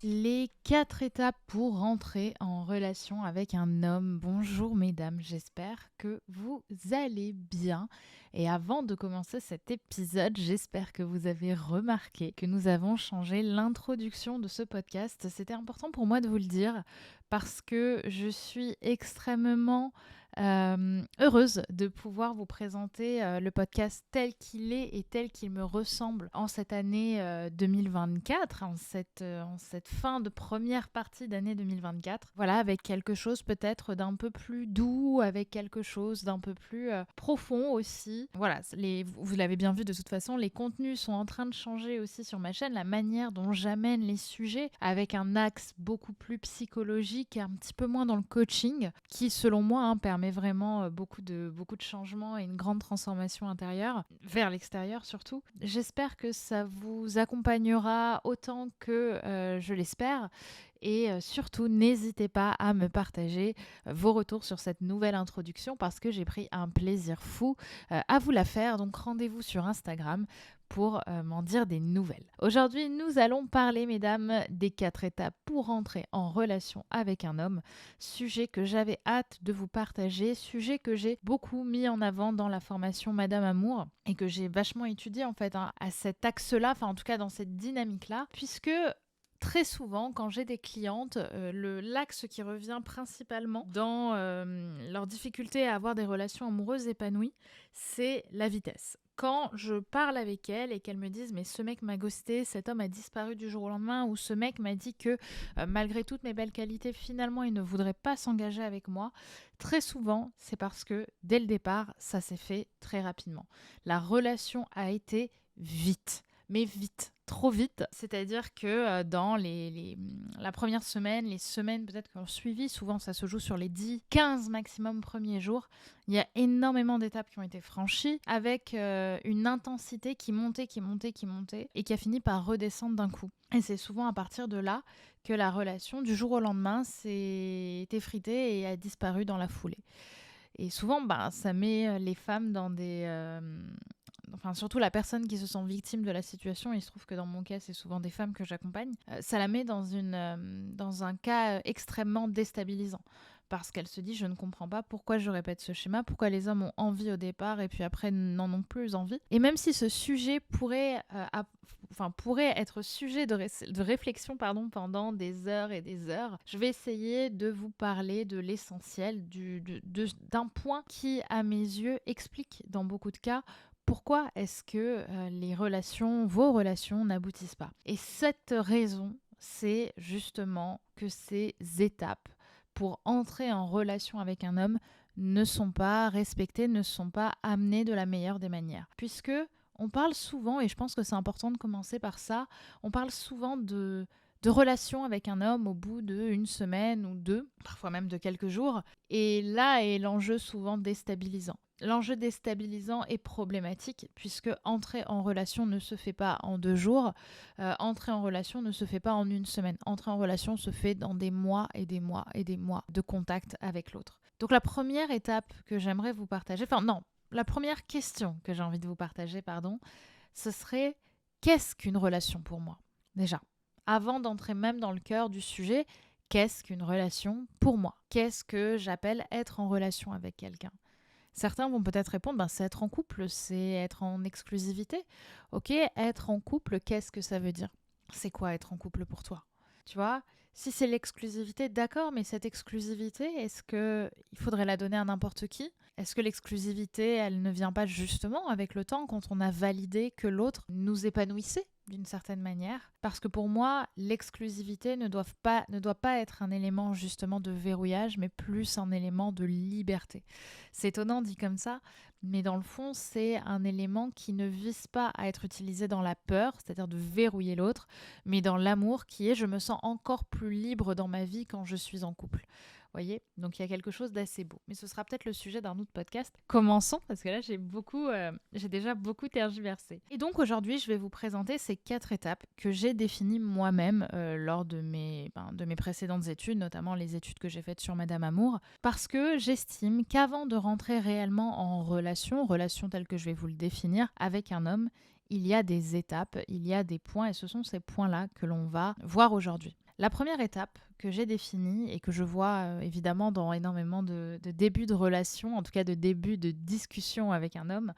Les 4 étapes pour rentrer en relation avec un homme. Bonjour mesdames, j'espère que vous allez bien. Et avant de commencer cet épisode, j'espère que vous avez remarqué que nous avons changé l'introduction de ce podcast. C'était important pour moi de vous le dire parce que je suis extrêmement heureuse de pouvoir vous présenter le podcast tel qu'il est et tel qu'il me ressemble en cette année 2024, en cette fin de première partie d'année 2024. Voilà, avec quelque chose peut-être d'un peu plus doux, avec quelque chose d'un peu plus profond aussi. Voilà, vous l'avez bien vu de toute façon, les contenus sont en train de changer aussi sur ma chaîne, la manière dont j'amène les sujets avec un axe beaucoup plus psychologique et un petit peu moins dans le coaching, qui selon moi permet vraiment beaucoup de changements et une grande transformation intérieure, vers l'extérieur surtout. J'espère que ça vous accompagnera autant que je l'espère. Et surtout, n'hésitez pas à me partager vos retours sur cette nouvelle introduction parce que j'ai pris un plaisir fou à vous la faire. Donc rendez-vous sur Instagram pour m'en dire des nouvelles. Aujourd'hui, nous allons parler, mesdames, des 4 étapes pour entrer en relation avec un homme. Sujet que j'avais hâte de vous partager, sujet que j'ai beaucoup mis en avant dans la formation Madame Amour et que j'ai vachement étudié en fait à cet axe-là, enfin en tout cas dans cette dynamique-là, puisque très souvent, quand j'ai des clientes, l'axe qui revient principalement dans leur difficulté à avoir des relations amoureuses épanouies, c'est la vitesse. Quand je parle avec elles et qu'elles me disent « mais ce mec m'a ghosté, cet homme a disparu du jour au lendemain » ou « ce mec m'a dit que malgré toutes mes belles qualités, finalement, il ne voudrait pas s'engager avec moi », très souvent, c'est parce que dès le départ, ça s'est fait très rapidement. La relation a été vite. Mais vite, trop vite. C'est-à-dire que dans la première semaine, les semaines peut-être qui ont suivi, souvent ça se joue sur les 10, 15 maximum premiers jours, il y a énormément d'étapes qui ont été franchies avec une intensité qui montait et qui a fini par redescendre d'un coup. Et c'est souvent à partir de là que la relation, du jour au lendemain, s'est effritée et a disparu dans la foulée. Et souvent, ça met les femmes dans des... Enfin, surtout la personne qui se sent victime de la situation, il se trouve que dans mon cas, c'est souvent des femmes que j'accompagne, ça la met dans un cas extrêmement déstabilisant. Parce qu'elle se dit, je ne comprends pas pourquoi je répète ce schéma, pourquoi les hommes ont envie au départ et puis après n'en ont plus envie. Et même si ce sujet pourrait être sujet de réflexion pendant des heures et des heures, je vais essayer de vous parler de l'essentiel, d'un point qui, à mes yeux, explique dans beaucoup de cas pourquoi est-ce que vos relations n'aboutissent pas. Et cette raison, c'est justement que ces étapes pour entrer en relation avec un homme ne sont pas respectées, ne sont pas amenées de la meilleure des manières. Puisque on parle souvent, et je pense que c'est important de commencer par ça, on parle souvent de relations avec un homme au bout d'une semaine ou deux, parfois même de quelques jours. Et là est l'enjeu souvent déstabilisant. L'enjeu déstabilisant est problématique puisque entrer en relation ne se fait pas en 2 jours, entrer en relation ne se fait pas en 1 semaine. Entrer en relation se fait dans des mois et des mois et des mois de contact avec l'autre. Donc la première étape que j'aimerais vous partager, la première question que j'ai envie de vous partager, ce serait qu'est-ce qu'une relation pour moi ? Déjà, avant d'entrer même dans le cœur du sujet, qu'est-ce qu'une relation pour moi ? Qu'est-ce que j'appelle être en relation avec quelqu'un ? Certains vont peut-être répondre, c'est être en couple, c'est être en exclusivité. Ok, être en couple, qu'est-ce que ça veut dire ? C'est quoi être en couple pour toi ? Tu vois, si c'est l'exclusivité, d'accord, mais cette exclusivité, est-ce qu'il faudrait la donner à n'importe qui ? Est-ce que l'exclusivité, elle ne vient pas justement avec le temps quand on a validé que l'autre nous épanouissait d'une certaine manière ? Parce que pour moi, l'exclusivité ne doit pas être un élément justement de verrouillage, mais plus un élément de liberté. C'est étonnant dit comme ça, mais dans le fond, c'est un élément qui ne vise pas à être utilisé dans la peur, c'est-à-dire de verrouiller l'autre, mais dans l'amour qui est « je me sens encore plus libre dans ma vie quand je suis en couple ». Voyez, donc il y a quelque chose d'assez beau. Mais ce sera peut-être le sujet d'un autre podcast. Commençons, parce que là, j'ai déjà beaucoup tergiversé. Et donc aujourd'hui, je vais vous présenter ces 4 étapes que j'ai définies moi-même lors de mes précédentes études, notamment les études que j'ai faites sur Madame Amour, parce que j'estime qu'avant de rentrer réellement en relation telle que je vais vous le définir, avec un homme, il y a des étapes, il y a des points, et ce sont ces points-là que l'on va voir aujourd'hui. La première étape que j'ai définie et que je vois évidemment dans énormément de débuts de relation, en tout cas de débuts de discussion avec un homme,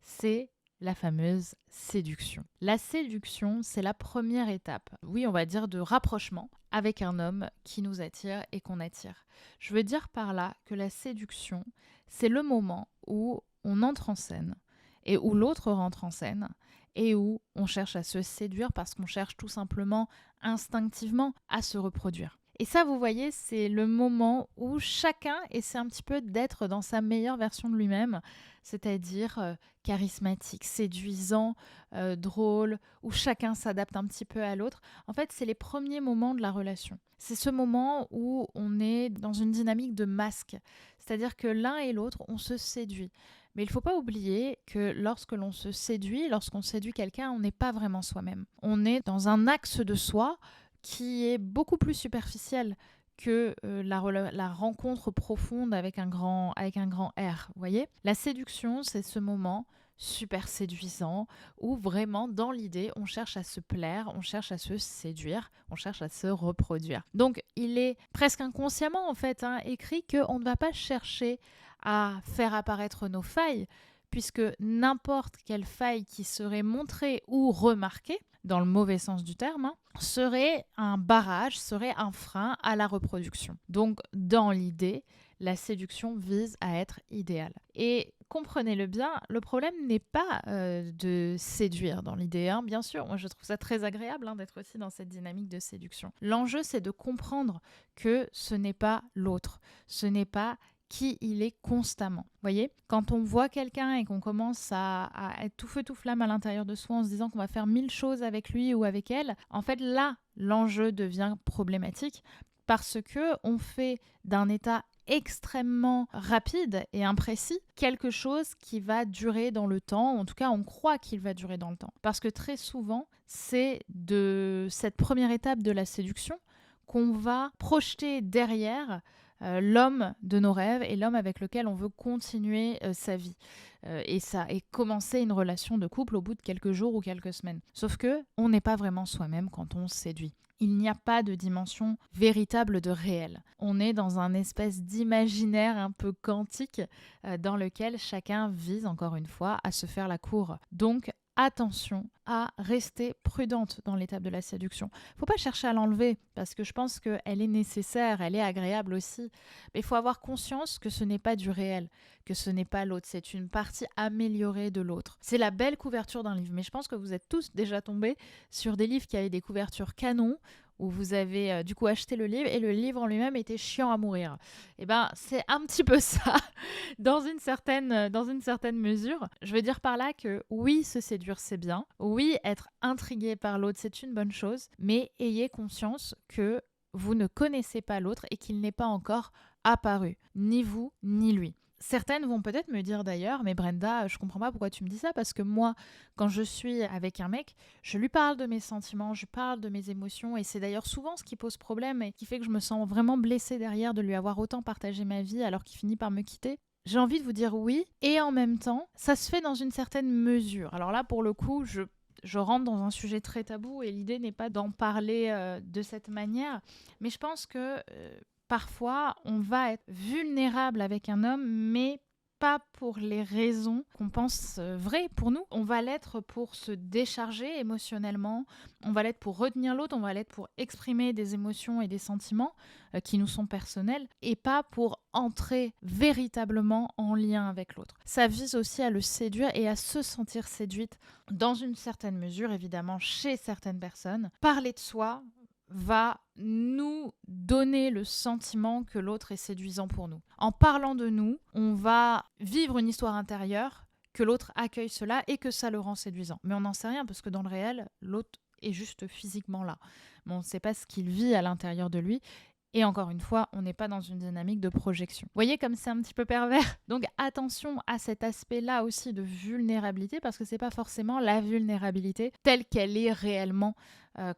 c'est la fameuse séduction. La séduction, c'est la première étape, oui, on va dire de rapprochement avec un homme qui nous attire et qu'on attire. Je veux dire par là que la séduction, c'est le moment où on entre en scène et où l'autre rentre en scène et où on cherche à se séduire parce qu'on cherche tout simplement instinctivement à se reproduire. Et ça, vous voyez, c'est le moment où chacun essaie un petit peu d'être dans sa meilleure version de lui-même, c'est-à-dire charismatique, séduisant, drôle, où chacun s'adapte un petit peu à l'autre. En fait, c'est les premiers moments de la relation. C'est ce moment où on est dans une dynamique de masque, c'est-à-dire que l'un et l'autre, on se séduit. Mais il ne faut pas oublier que lorsque l'on se séduit, lorsqu'on séduit quelqu'un, on n'est pas vraiment soi-même. On est dans un axe de soi qui est beaucoup plus superficiel que la rencontre profonde avec un grand R. Vous voyez, la séduction, c'est ce moment super séduisant où vraiment dans l'idée on cherche à se plaire, on cherche à se séduire, on cherche à se reproduire. Donc il est presque inconsciemment en fait écrit qu'on ne va pas chercher à faire apparaître nos failles, puisque n'importe quelle faille qui serait montrée ou remarquée, dans le mauvais sens du terme, serait un barrage, serait un frein à la reproduction. Donc, dans l'idée, la séduction vise à être idéale. Et comprenez-le bien, le problème n'est pas de séduire dans l'idée. Bien sûr, moi je trouve ça très agréable d'être aussi dans cette dynamique de séduction. L'enjeu, c'est de comprendre que ce n'est pas l'autre, ce n'est pas qui il est constamment. Vous voyez, quand on voit quelqu'un et qu'on commence à être tout feu tout flamme à l'intérieur de soi en se disant qu'on va faire 1000 choses avec lui ou avec elle, en fait là, l'enjeu devient problématique parce que on fait d'un état extrêmement rapide et imprécis quelque chose qui va durer dans le temps, en tout cas on croit qu'il va durer dans le temps. Parce que très souvent, c'est de cette première étape de la séduction qu'on va projeter derrière l'homme de nos rêves et l'homme avec lequel on veut continuer sa vie et commencer une relation de couple au bout de quelques jours ou quelques semaines. Sauf que on n'est pas vraiment soi-même quand on se séduit. Il n'y a pas de dimension véritable de réel. On est dans un espèce d'imaginaire un peu quantique dans lequel chacun vise, encore une fois, à se faire la cour. Donc, attention à rester prudente dans l'étape de la séduction. Il ne faut pas chercher à l'enlever parce que je pense qu'elle est nécessaire, elle est agréable aussi. Mais il faut avoir conscience que ce n'est pas du réel, que ce n'est pas l'autre, c'est une partie améliorée de l'autre. C'est la belle couverture d'un livre, mais je pense que vous êtes tous déjà tombés sur des livres qui avaient des couvertures canons où vous avez du coup acheté le livre et le livre en lui-même était chiant à mourir. Et ben c'est un petit peu ça dans une certaine mesure. Je veux dire par là que oui, se séduire c'est bien, oui, être intrigué par l'autre c'est une bonne chose, mais ayez conscience que vous ne connaissez pas l'autre et qu'il n'est pas encore apparu, ni vous ni lui. Certaines vont peut-être me dire d'ailleurs, mais Brenda, je comprends pas pourquoi tu me dis ça, parce que moi, quand je suis avec un mec, je lui parle de mes sentiments, je parle de mes émotions, et c'est d'ailleurs souvent ce qui pose problème et qui fait que je me sens vraiment blessée derrière de lui avoir autant partagé ma vie alors qu'il finit par me quitter. J'ai envie de vous dire oui, et en même temps, ça se fait dans une certaine mesure. Alors là, pour le coup, je rentre dans un sujet très tabou et l'idée n'est pas d'en parler de cette manière, mais je pense que parfois, on va être vulnérable avec un homme, mais pas pour les raisons qu'on pense vraies pour nous. On va l'être pour se décharger émotionnellement, on va l'être pour retenir l'autre, on va l'être pour exprimer des émotions et des sentiments qui nous sont personnels, et pas pour entrer véritablement en lien avec l'autre. Ça vise aussi à le séduire et à se sentir séduite dans une certaine mesure, évidemment, chez certaines personnes. Parler de soi va nous donner le sentiment que l'autre est séduisant pour nous. En parlant de nous, on va vivre une histoire intérieure, que l'autre accueille cela et que ça le rend séduisant. Mais on n'en sait rien parce que dans le réel, l'autre est juste physiquement là. Mais on ne sait pas ce qu'il vit à l'intérieur de lui. Et encore une fois, on n'est pas dans une dynamique de projection. Vous voyez comme c'est un petit peu pervers. Donc attention à cet aspect-là aussi de vulnérabilité, parce que c'est pas forcément la vulnérabilité telle qu'elle est réellement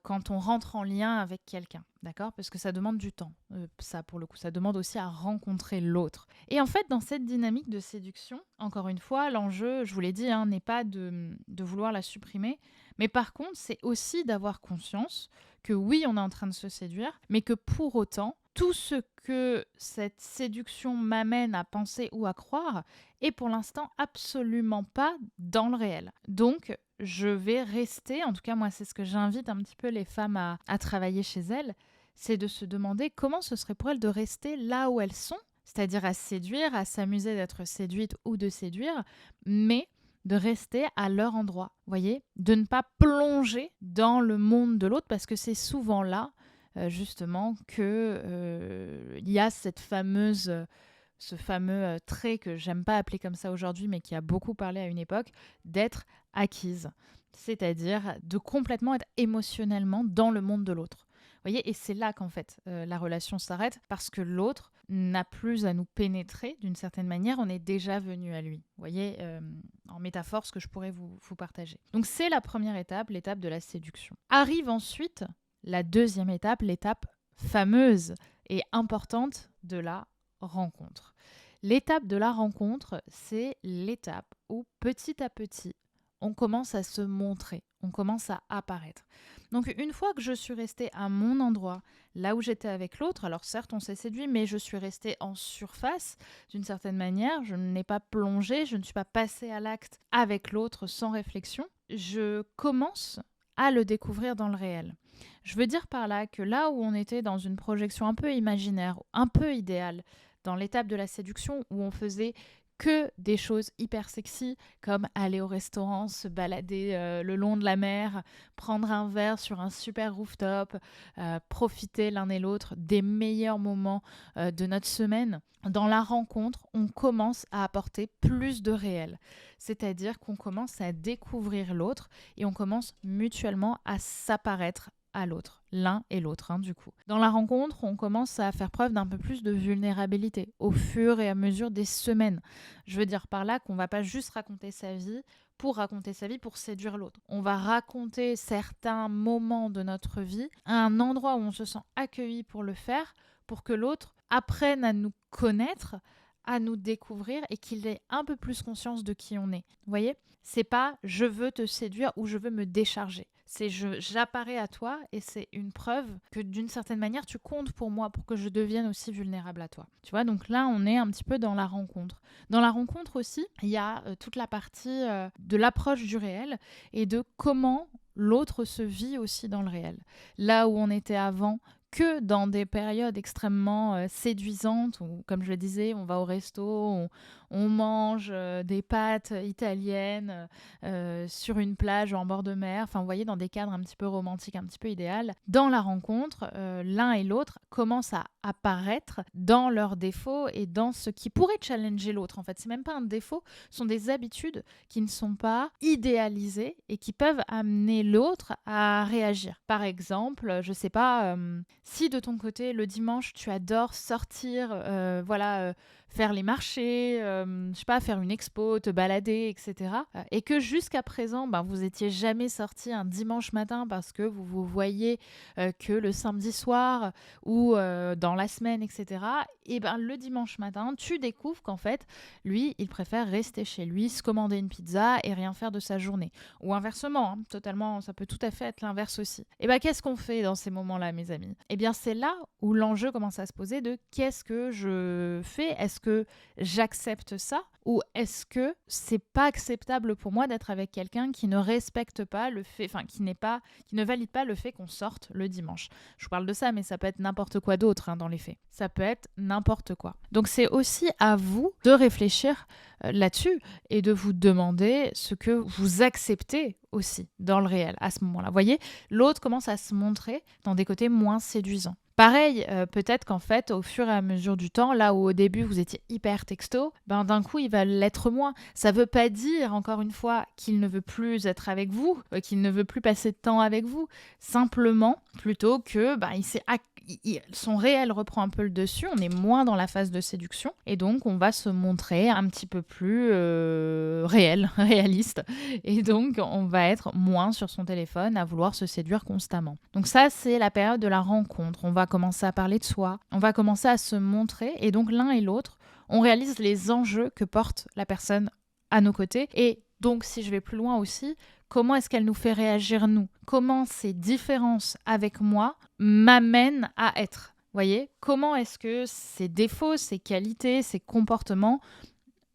quand on rentre en lien avec quelqu'un, d'accord? Parce que ça demande du temps, ça pour le coup, ça demande aussi à rencontrer l'autre. Et en fait, dans cette dynamique de séduction, encore une fois, l'enjeu, je vous l'ai dit, n'est pas de vouloir la supprimer, Mais par contre, c'est aussi d'avoir conscience que oui, on est en train de se séduire, mais que pour autant, tout ce que cette séduction m'amène à penser ou à croire est pour l'instant absolument pas dans le réel. Donc, je vais rester, en tout cas moi c'est ce que j'invite un petit peu les femmes à travailler chez elles, c'est de se demander comment ce serait pour elles de rester là où elles sont, c'est-à-dire à séduire, à s'amuser d'être séduite ou de séduire, mais de rester à leur endroit, voyez, de ne pas plonger dans le monde de l'autre parce que c'est souvent là, justement, que il y a ce fameux trait que j'aime pas appeler comme ça aujourd'hui, mais qui a beaucoup parlé à une époque, d'être acquise, c'est-à-dire de complètement être émotionnellement dans le monde de l'autre. Vous voyez, et c'est là qu'en fait la relation s'arrête parce que l'autre n'a plus à nous pénétrer d'une certaine manière, on est déjà venu à lui. Vous voyez, en métaphore, ce que je pourrais vous partager. Donc c'est la première étape, l'étape de la séduction. Arrive ensuite la deuxième étape, l'étape fameuse et importante de la rencontre. L'étape de la rencontre, c'est l'étape où petit à petit, on commence à se montrer, on commence à apparaître. Donc une fois que je suis restée à mon endroit, là où j'étais avec l'autre, alors certes on s'est séduit, mais je suis restée en surface d'une certaine manière, je n'ai pas plongé, je ne suis pas passée à l'acte avec l'autre sans réflexion, je commence à le découvrir dans le réel. Je veux dire par là que là où on était dans une projection un peu imaginaire, un peu idéale, dans l'étape de la séduction où on faisait que des choses hyper sexy comme aller au restaurant, se balader le long de la mer, prendre un verre sur un super rooftop, profiter l'un et l'autre des meilleurs moments de notre semaine. Dans la rencontre, on commence à apporter plus de réel. C'est-à-dire qu'on commence à découvrir l'autre et on commence mutuellement à s'apparaître à l'autre, l'un et l'autre du coup. Dans la rencontre, on commence à faire preuve d'un peu plus de vulnérabilité au fur et à mesure des semaines. Je veux dire par là qu'on va pas juste raconter sa vie pour séduire l'autre. On va raconter certains moments de notre vie à un endroit où on se sent accueilli pour le faire, pour que l'autre apprenne à nous connaître, à nous découvrir et qu'il ait un peu plus conscience de qui on est. Vous voyez ? C'est pas je veux te séduire ou je veux me décharger. C'est j'apparais à toi et c'est une preuve que d'une certaine manière tu comptes pour moi pour que je devienne aussi vulnérable à toi. Tu vois, donc là on est un petit peu dans la rencontre. Dans la rencontre aussi, il y a toute la partie de l'approche du réel et de comment l'autre se vit aussi dans le réel. Là où on était avant que dans des périodes extrêmement séduisantes où, comme je le disais, on va au resto, on mange des pâtes italiennes sur une plage ou en bord de mer, enfin vous voyez, dans des cadres un petit peu romantiques, un petit peu idéal. Dans la rencontre, l'un et l'autre commencent à apparaître dans leurs défauts et dans ce qui pourrait challenger l'autre. En fait, c'est même pas un défaut, ce sont des habitudes qui ne sont pas idéalisées et qui peuvent amener l'autre à réagir. Par exemple, je sais pas, si de ton côté, le dimanche, tu adores sortir, faire les marchés, je sais pas, faire une expo, te balader, etc. Et que jusqu'à présent, vous étiez jamais sorti un dimanche matin parce que vous vous voyez que le samedi soir ou dans la semaine, etc. Et le dimanche matin, tu découvres qu'en fait, lui, il préfère rester chez lui, se commander une pizza et rien faire de sa journée. Ou inversement, totalement, ça peut tout à fait être l'inverse aussi. Et qu'est-ce qu'on fait dans ces moments-là, mes amis ? Eh bien, c'est là où l'enjeu commence à se poser de qu'est-ce que je fais ? Est-ce que j'accepte ça ou est-ce que c'est pas acceptable pour moi d'être avec quelqu'un qui ne respecte pas le fait, qui ne valide pas le fait qu'on sorte le dimanche. Je vous parle de ça, mais ça peut être n'importe quoi d'autre dans les faits. Ça peut être n'importe quoi. Donc c'est aussi à vous de réfléchir là-dessus et de vous demander ce que vous acceptez aussi dans le réel à ce moment-là. Vous voyez, l'autre commence à se montrer dans des côtés moins séduisants. Pareil, peut-être qu'en fait, au fur et à mesure du temps, là où au début vous étiez hyper texto, d'un coup il va l'être moins. Ça veut pas dire, encore une fois, qu'il ne veut plus être avec vous, qu'il ne veut plus passer de temps avec vous. Simplement, plutôt que son réel reprend un peu le dessus, on est moins dans la phase de séduction, et donc on va se montrer un petit peu plus réaliste, et donc on va être moins sur son téléphone à vouloir se séduire constamment. Donc ça, c'est la période de la rencontre. On va commencer à parler de soi, on va commencer à se montrer, et donc l'un et l'autre, on réalise les enjeux que porte la personne à nos côtés, et donc si je vais plus loin aussi, Comment est-ce qu'elle nous fait réagir nous? Comment ces différences avec moi m'amènent à être? Voyez, comment est-ce que ces défauts, ces qualités, ces comportements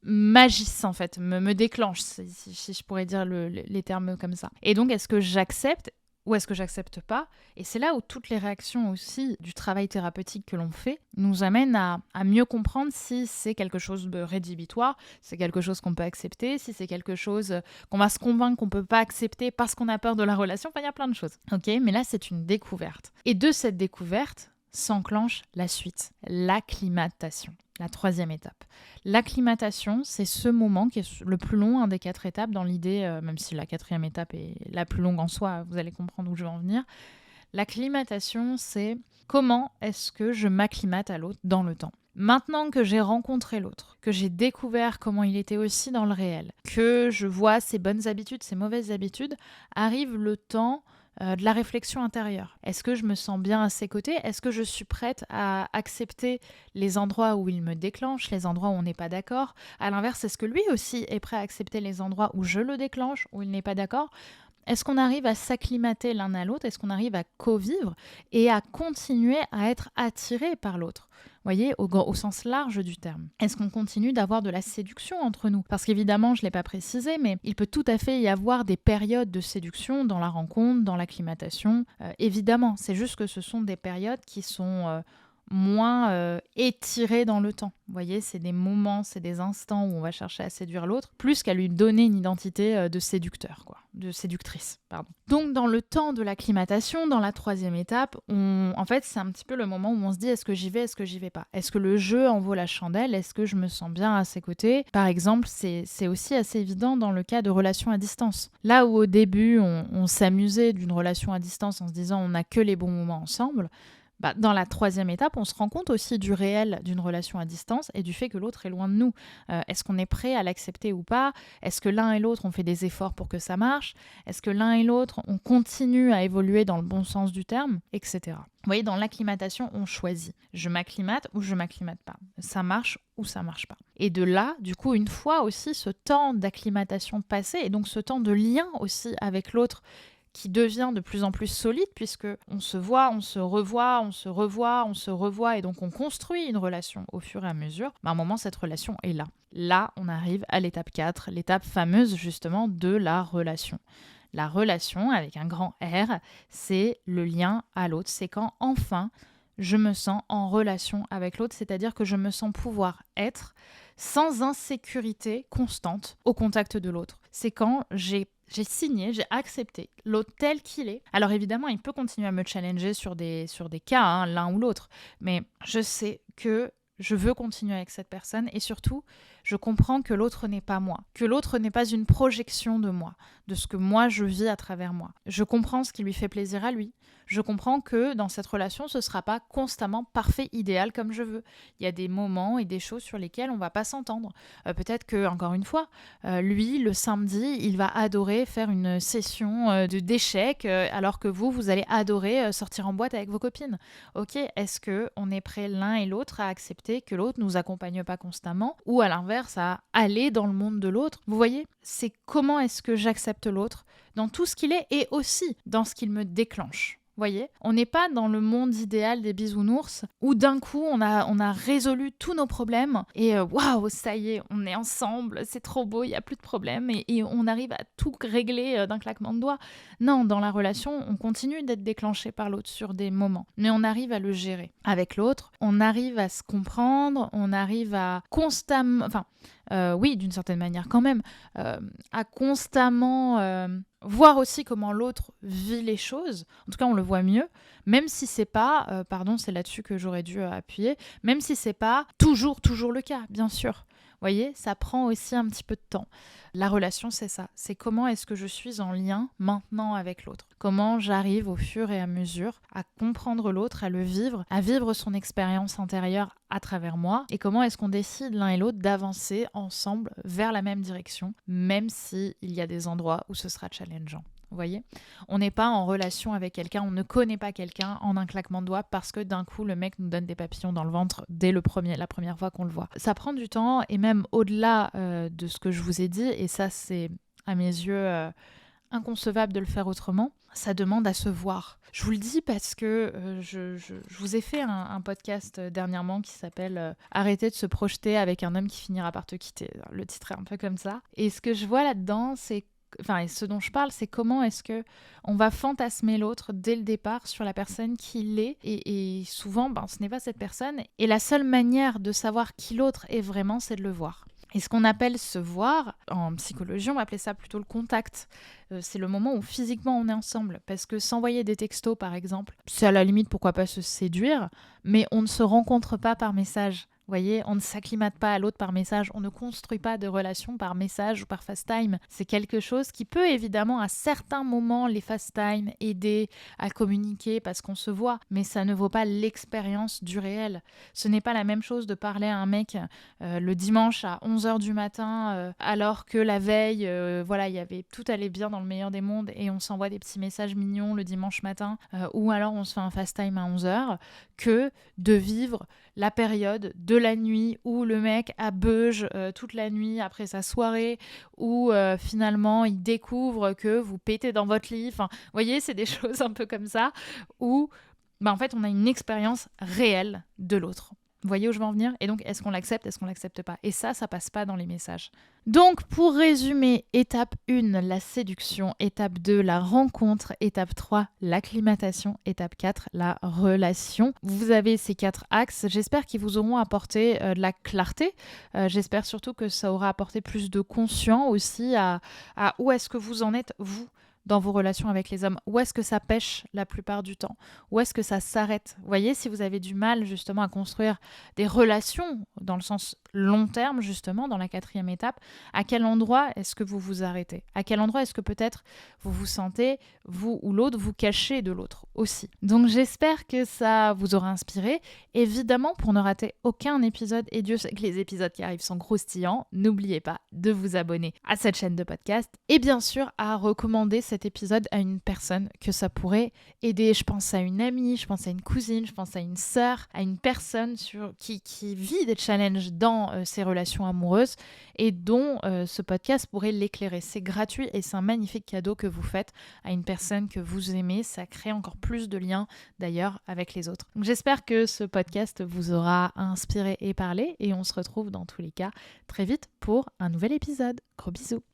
m'agissent en fait, me déclenchent, si je pourrais dire les termes comme ça. Et donc, est-ce que j'accepte ou est-ce que j'accepte pas? Et c'est là où toutes les réactions aussi du travail thérapeutique que l'on fait nous amènent à mieux comprendre si c'est quelque chose de rédhibitoire, si c'est quelque chose qu'on peut accepter, si c'est quelque chose qu'on va se convaincre qu'on peut pas accepter parce qu'on a peur de la relation. Enfin, il y a plein de choses. Ok, mais là, c'est une découverte. Et de cette découverte s'enclenche la suite, l'acclimatation, la troisième étape. L'acclimatation, c'est ce moment qui est le plus long des 4 étapes dans l'idée, même si la 4e étape est la plus longue en soi, vous allez comprendre où je veux en venir. L'acclimatation, c'est comment est-ce que je m'acclimate à l'autre dans le temps. Maintenant que j'ai rencontré l'autre, que j'ai découvert comment il était aussi dans le réel, que je vois ses bonnes habitudes, ses mauvaises habitudes, arrive le temps de la réflexion intérieure. Est-ce que je me sens bien à ses côtés? Est-ce que je suis prête à accepter les endroits où il me déclenche, les endroits où on n'est pas d'accord? À l'inverse, est-ce que lui aussi est prêt à accepter les endroits où je le déclenche, où il n'est pas d'accord? Est-ce qu'on arrive à s'acclimater l'un à l'autre? Est-ce qu'on arrive à co-vivre et à continuer à être attiré par l'autre? Vous voyez, au sens large du terme. Est-ce qu'on continue d'avoir de la séduction entre nous? Parce qu'évidemment, je ne l'ai pas précisé, mais il peut tout à fait y avoir des périodes de séduction dans la rencontre, dans l'acclimatation. Évidemment, c'est juste que ce sont des périodes qui sont moins étirées dans le temps. Vous voyez, c'est des moments, c'est des instants où on va chercher à séduire l'autre, plus qu'à lui donner une identité de séducteur, quoi, de séductrice, pardon. Donc, dans le temps de l'acclimatation, dans la 3e étape, en fait, c'est un petit peu le moment où on se dit est-ce que j'y vais, est-ce que j'y vais pas? Est-ce que le jeu en vaut la chandelle? Est-ce que je me sens bien à ses côtés? Par exemple, c'est aussi assez évident dans le cas de relations à distance. Là où au début, on s'amusait d'une relation à distance en se disant on n'a que les bons moments ensemble, dans la 3e étape, on se rend compte aussi du réel d'une relation à distance et du fait que l'autre est loin de nous. Est-ce qu'on est prêt à l'accepter ou pas? Est-ce que l'un et l'autre, on fait des efforts pour que ça marche? Est-ce que l'un et l'autre, on continue à évoluer dans le bon sens du terme? Etc. Vous voyez, dans l'acclimatation, on choisit. Je m'acclimate ou je m'acclimate pas. Ça marche ou ça marche pas. Et de là, du coup, une fois aussi ce temps d'acclimatation passé, et donc ce temps de lien aussi avec l'autre, qui devient de plus en plus solide puisque on se voit, on se revoit, on se revoit, on se revoit et donc on construit une relation au fur et à mesure. À un moment, cette relation est là. Là, on arrive à l'étape 4, l'étape fameuse justement de la relation. La relation, avec un grand R, c'est le lien à l'autre. C'est quand enfin je me sens en relation avec l'autre, c'est-à-dire que je me sens pouvoir être sans insécurité constante au contact de l'autre. C'est quand j'ai signé, j'ai accepté l'autre tel qu'il est. Alors évidemment, il peut continuer à me challenger sur des cas, l'un ou l'autre, mais je sais que je veux continuer avec cette personne et surtout, je comprends que l'autre n'est pas moi, que l'autre n'est pas une projection de moi, de ce que moi je vis à travers moi. Je comprends ce qui lui fait plaisir à lui. Je comprends que dans cette relation, ce ne sera pas constamment parfait, idéal comme je veux. Il y a des moments et des choses sur lesquelles on ne va pas s'entendre. Peut-être que, encore une fois, lui, le samedi, il va adorer faire une session d'échecs, alors que vous allez adorer sortir en boîte avec vos copines. Ok, est-ce qu'on est prêt l'un et l'autre à accepter que l'autre ne nous accompagne pas constamment ou à l'inverse, à aller dans le monde de l'autre? Vous voyez, c'est comment est-ce que j'accepte l'autre dans tout ce qu'il est et aussi dans ce qu'il me déclenche. Voyez, on n'est pas dans le monde idéal des bisounours où d'un coup on a résolu tous nos problèmes et waouh, ça y est, on est ensemble, c'est trop beau, il n'y a plus de problème et on arrive à tout régler d'un claquement de doigts. Non, dans la relation, on continue d'être déclenché par l'autre sur des moments, mais on arrive à le gérer. Avec l'autre, on arrive à se comprendre, on arrive à constamment, oui, d'une certaine manière quand même, à constamment voir aussi comment l'autre vit les choses. En tout cas, on le voit mieux, même si c'est pas, c'est là-dessus que j'aurais dû appuyer, même si c'est pas toujours le cas, bien sûr. Vous voyez, ça prend aussi un petit peu de temps. La relation, c'est ça. C'est comment est-ce que je suis en lien maintenant avec l'autre. Comment j'arrive au fur et à mesure à comprendre l'autre, à le vivre, à vivre son expérience intérieure à travers moi. Et comment est-ce qu'on décide l'un et l'autre d'avancer ensemble vers la même direction, même s'il y a des endroits où ce sera challengeant. Vous voyez, on n'est pas en relation avec quelqu'un, on ne connaît pas quelqu'un en un claquement de doigts parce que d'un coup le mec nous donne des papillons dans le ventre dès la première fois qu'on le voit. Ça prend du temps et même au-delà de ce que je vous ai dit, et ça c'est à mes yeux inconcevable de le faire autrement. Ça demande à se voir. Je vous le dis parce que je vous ai fait un podcast dernièrement qui s'appelle Arrêter de se projeter avec un homme qui finira par te quitter. Le titre est un peu comme ça. Et ce que je vois là-dedans, et ce dont je parle, c'est comment est-ce que on va fantasmer l'autre dès le départ sur la personne qu'il est. Et souvent, ce n'est pas cette personne. Et la seule manière de savoir qui l'autre est vraiment, c'est de le voir. Et ce qu'on appelle se voir, en psychologie, on va appeler ça plutôt le contact. C'est le moment où physiquement on est ensemble. Parce que s'envoyer des textos, par exemple, c'est à la limite pourquoi pas se séduire, mais on ne se rencontre pas par message. Vous voyez, on ne s'acclimate pas à l'autre par message, on ne construit pas de relation par message ou par FaceTime. C'est quelque chose qui peut évidemment à certains moments, les FaceTime, aider à communiquer parce qu'on se voit, mais ça ne vaut pas l'expérience du réel. Ce n'est pas la même chose de parler à un mec le dimanche à 11h du matin alors que la veille, tout allait bien dans le meilleur des mondes et on s'envoie des petits messages mignons le dimanche matin ou alors on se fait un FaceTime à 11h que de vivre la période de la nuit où le mec a beuge toute la nuit après sa soirée, où finalement il découvre que vous pétez dans votre lit. Enfin, vous voyez, c'est des choses un peu comme ça, où en fait on a une expérience réelle de l'autre. Vous voyez où je veux en venir? Et donc, est-ce qu'on l'accepte, est-ce qu'on l'accepte pas? Et ça passe pas dans les messages. Donc, pour résumer, étape 1, la séduction. Étape 2, la rencontre. Étape 3, l'acclimatation. Étape 4, la relation. Vous avez ces 4 axes. J'espère qu'ils vous auront apporté de la clarté. J'espère surtout que ça aura apporté plus de conscience aussi à où est-ce que vous en êtes, vous, dans vos relations avec les hommes. Où est-ce que ça pêche la plupart du temps? Où est-ce que ça s'arrête? Vous voyez, si vous avez du mal justement à construire des relations dans le sens long terme, justement, dans la 4e étape, à quel endroit est-ce que vous vous arrêtez? À quel endroit est-ce que peut-être vous vous sentez, vous ou l'autre, vous cacher de l'autre aussi? Donc j'espère que ça vous aura inspiré. Évidemment, pour ne rater aucun épisode, et Dieu sait que les épisodes qui arrivent sont croustillants, n'oubliez pas de vous abonner à cette chaîne de podcast et bien sûr à recommander cet épisode à une personne que ça pourrait aider. Je pense à une amie, je pense à une cousine, je pense à une sœur, à une personne qui vit des challenges dans ses relations amoureuses et dont ce podcast pourrait l'éclairer. C'est gratuit et c'est un magnifique cadeau que vous faites à une personne que vous aimez. Ça crée encore plus de liens d'ailleurs avec les autres. Donc j'espère que ce podcast vous aura inspiré et parlé et on se retrouve dans tous les cas très vite pour un nouvel épisode. Gros bisous.